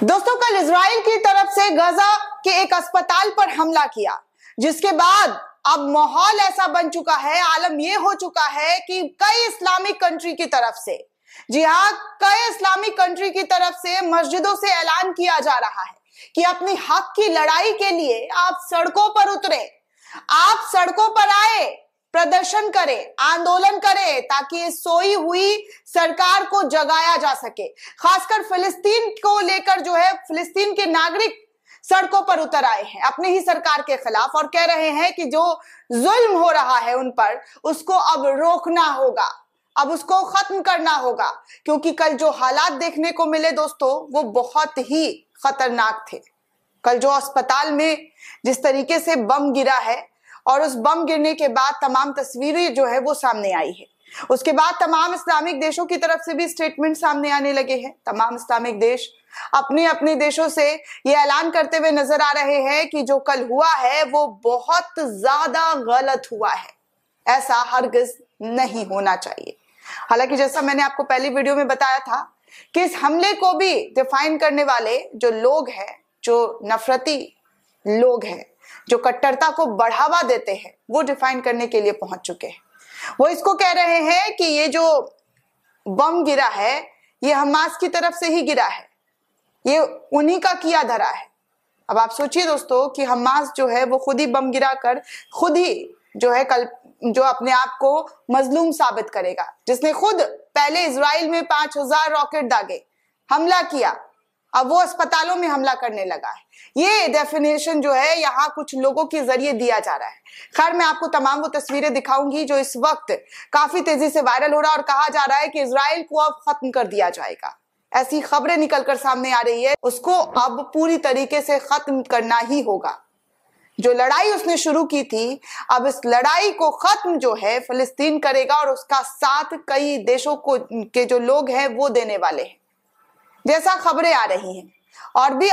दोस्तों, कल इजराइल की तरफ से गाजा के एक अस्पताल पर हमला किया, जिसके बाद अब माहौल ऐसा बन चुका है, आलम यह हो चुका है कि कई इस्लामिक कंट्री की तरफ से, जी हाँ, कई इस्लामिक कंट्री की तरफ से मस्जिदों से ऐलान किया जा रहा है कि अपनी हक की लड़ाई के लिए आप सड़कों पर उतरे, आप सड़कों पर आए, प्रदर्शन करें, आंदोलन करें, ताकि इस सोई हुई सरकार को जगाया जा सके। खासकर फिलिस्तीन को लेकर जो है, फिलिस्तीन के नागरिक सड़कों पर उतर आए हैं अपनी ही सरकार के खिलाफ और कह रहे हैं कि जो जुल्म हो रहा है उन पर, उसको अब रोकना होगा, अब उसको खत्म करना होगा। क्योंकि कल जो हालात देखने को मिले दोस्तों, वो बहुत ही खतरनाक थे। कल जो अस्पताल में जिस तरीके से बम गिरा है और उस बम गिरने के बाद तमाम तस्वीरें जो है वो सामने आई है, उसके बाद तमाम इस्लामिक देशों की तरफ से भी स्टेटमेंट सामने आने लगे हैं। तमाम इस्लामिक देश अपने अपने देशों से ये ऐलान करते हुए नजर आ रहे हैं कि जो कल हुआ है वो बहुत ज्यादा गलत हुआ है, ऐसा हरगिज नहीं होना चाहिए। हालांकि जैसा मैंने आपको पहली वीडियो में बताया था कि इस हमले को भी डिफाइन करने वाले जो लोग हैं, जो नफरती लोग हैं, जो कट्टरता को बढ़ावा देते हैं, वो डिफाइन करने के लिए पहुंच चुके हैं। वो इसको कह रहे हैं कि ये जो बम गिरा है ये हमास की तरफ से ही गिरा है, ये उन्हीं का किया धरा है। अब आप सोचिए दोस्तों कि हमास जो है वो खुद ही बम गिरा कर खुद ही जो है कल जो अपने आप को मजलूम साबित करेगा, जिसने खुद पहले इजराइल में 5000 रॉकेट दागे, हमला किया, अब वो अस्पतालों में हमला करने लगा है। ये डेफिनेशन जो है यहाँ कुछ लोगों के जरिए दिया जा रहा है। खैर, मैं आपको तमाम वो तस्वीरें दिखाऊंगी जो इस वक्त काफी तेजी से वायरल हो रहा है और कहा जा रहा है कि इजराइल को अब खत्म कर दिया जाएगा। ऐसी खबरें निकलकर सामने आ रही है, उसको अब पूरी तरीके से खत्म करना ही होगा। जो लड़ाई उसने शुरू की थी, अब इस लड़ाई को खत्म जो है फिलिस्तीन करेगा और उसका साथ कई देशों को के जो लोग हैं वो देने वाले हैं, जैसा खबरें आ रही हैं। और भी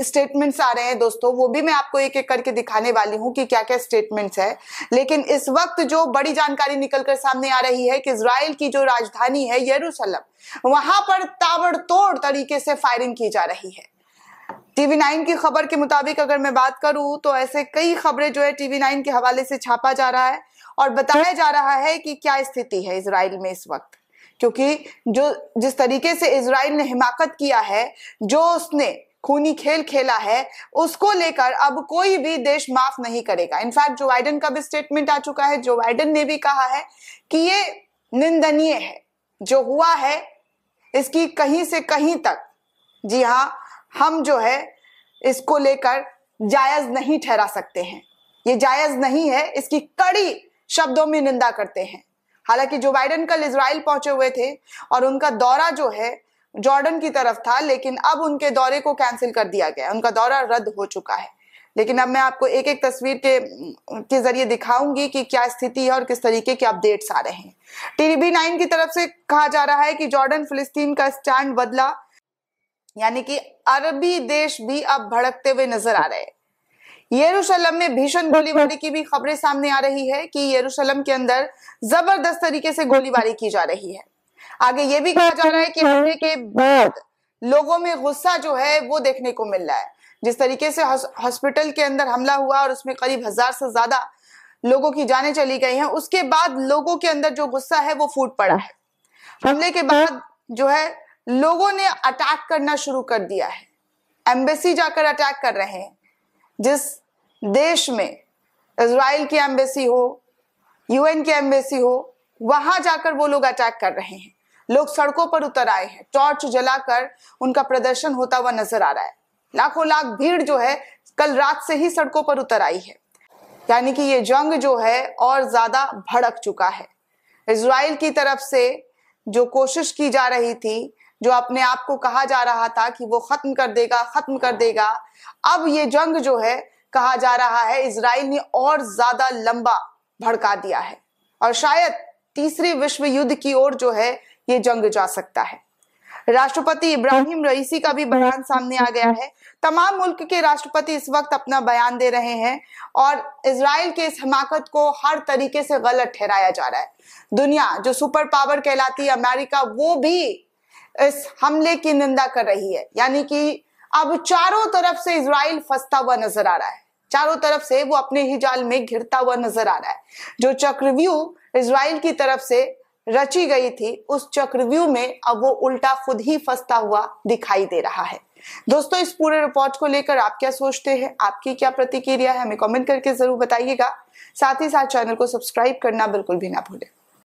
स्टेटमेंट्स आ रहे हैं दोस्तों, वो भी मैं आपको एक एक करके दिखाने वाली हूं कि क्या क्या स्टेटमेंट्स है। लेकिन इस वक्त जो बड़ी जानकारी निकलकर सामने आ रही है कि इजराइल की जो राजधानी है यरूशलेम, वहां पर ताबड़तोड़ तरीके से फायरिंग की जा रही है। टीवी 9 की खबर के मुताबिक अगर मैं बात करूं तो ऐसे कई खबरें जो है टीवी 9 के हवाले से छापा जा रहा है और बताया जा रहा है कि क्या स्थिति है इजराइल में इस वक्त। क्योंकि जो जिस तरीके से इजराइल ने हिमाकत किया है, जो उसने खूनी खेल खेला है, उसको लेकर अब कोई भी देश माफ नहीं करेगा। इनफैक्ट जो बाइडेन का भी स्टेटमेंट आ चुका है, जो बाइडेन ने भी कहा है कि ये निंदनीय है जो हुआ है, इसकी कहीं से कहीं तक, जी हाँ, हम जो है इसको लेकर जायज नहीं ठहरा सकते हैं, ये जायज नहीं है, इसकी कड़ी शब्दों में निंदा करते हैं। हालांकि जो बाइडेन कल इजराइल पहुंचे हुए थे और उनका दौरा जो है जॉर्डन की तरफ था, लेकिन अब उनके दौरे को कैंसिल कर दिया गया, उनका दौरा रद्द हो चुका है। लेकिन अब मैं आपको एक एक तस्वीर के जरिए दिखाऊंगी कि क्या स्थिति है और किस तरीके के अपडेट्स आ रहे हैं। टीवी 9 की तरफ से कहा जा रहा है कि जॉर्डन फिलिस्तीन का स्टैंड बदला, यानी कि अरबी देश भी अब भड़कते हुए नजर आ रहे हैं। यरूशलेम में भीषण गोलीबारी की भी खबरें सामने आ रही है कि यरूशलेम के अंदर जबरदस्त तरीके से गोलीबारी की जा रही है। आगे ये भी कहा जा रहा है कि हमले के बाद लोगों में गुस्सा जो है वो देखने को मिल रहा है। जिस तरीके से हॉस्पिटल के अंदर हमला हुआ और उसमें करीब 1000 से ज्यादा लोगों की जानें चली गई हैं, उसके बाद लोगों के अंदर जो गुस्सा है वो फूट पड़ा है। हमले के बाद जो है लोगों ने अटैक करना शुरू कर दिया है, एम्बेसी जाकर अटैक कर रहे हैं। जिस देश में इजराइल की एम्बेसी हो, यूएन की एम्बेसी हो, वहां जाकर वो लोग अटैक कर रहे हैं। लोग सड़कों पर उतर आए हैं, टॉर्च जलाकर उनका प्रदर्शन होता हुआ नजर आ रहा है। लाखों लाख भीड़ जो है कल रात से ही सड़कों पर उतर आई है। यानी कि ये जंग जो है और ज्यादा भड़क चुका है। इजराइल की तरफ से जो कोशिश की जा रही थी, जो अपने आप को कहा जा रहा था कि वो खत्म कर देगा, खत्म कर देगा, अब ये जंग जो है कहा जा रहा है इजराइल ने और ज्यादा लंबा भड़का दिया है और शायद तीसरे विश्व युद्ध की ओर जो है ये जंग जा सकता है। राष्ट्रपति इब्राहिम रईसी का भी बयान सामने आ गया है। तमाम मुल्क के राष्ट्रपति इस वक्त अपना बयान दे रहे हैं और इजराइल के इस हमाकत को हर तरीके से गलत ठहराया जा रहा है। दुनिया जो सुपर पावर कहलाती है अमेरिका, वो भी इस हमले की निंदा कर रही है। यानी कि अब चारों तरफ से इजराइल फंसता हुआ नजर आ रहा है, चारों तरफ से वो अपने ही जाल में घिरता हुआ नजर आ रहा है। जो चक्रव्यूह इजराइल की तरफ से रची गई थी, उस चक्रव्यूह में अब वो उल्टा खुद ही फंसता हुआ दिखाई दे रहा है। दोस्तों, इस पूरे रिपोर्ट को लेकर आप क्या सोचते हैं, आपकी क्या प्रतिक्रिया है, हमें कमेंट करके जरूर बताइएगा। साथ ही साथ चैनल को सब्सक्राइब करना बिल्कुल भी ना भूलें।